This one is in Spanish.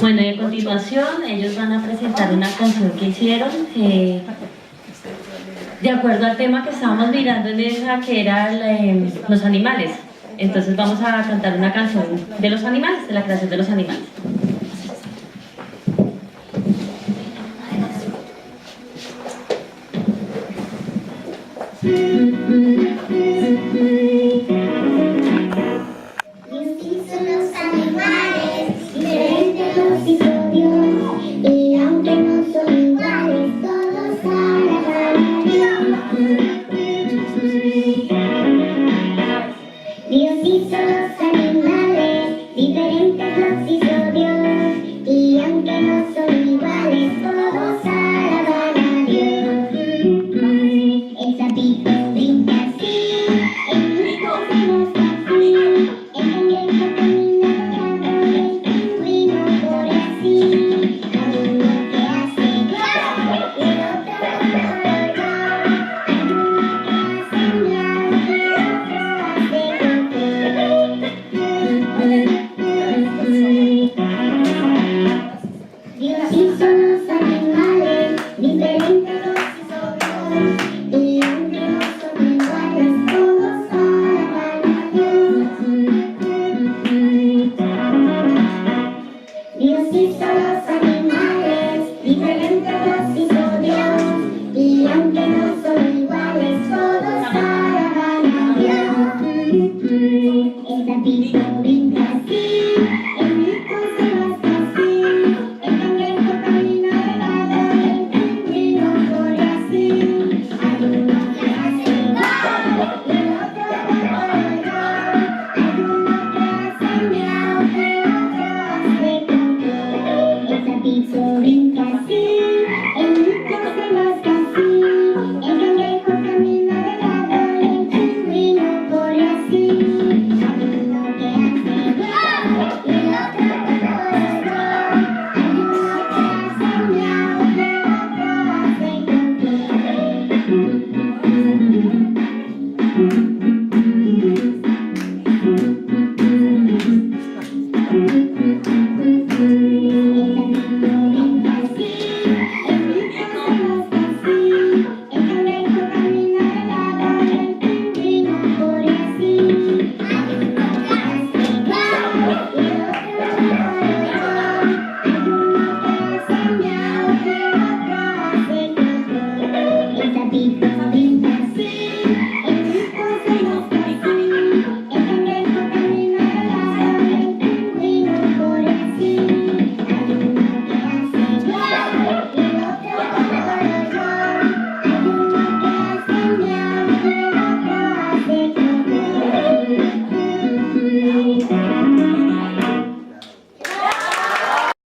Bueno, y a continuación ellos van a presentar una canción que hicieron de acuerdo al tema que estábamos mirando en esa, que era los animales. Entonces vamos a cantar una canción de los animales, de la creación de los animales.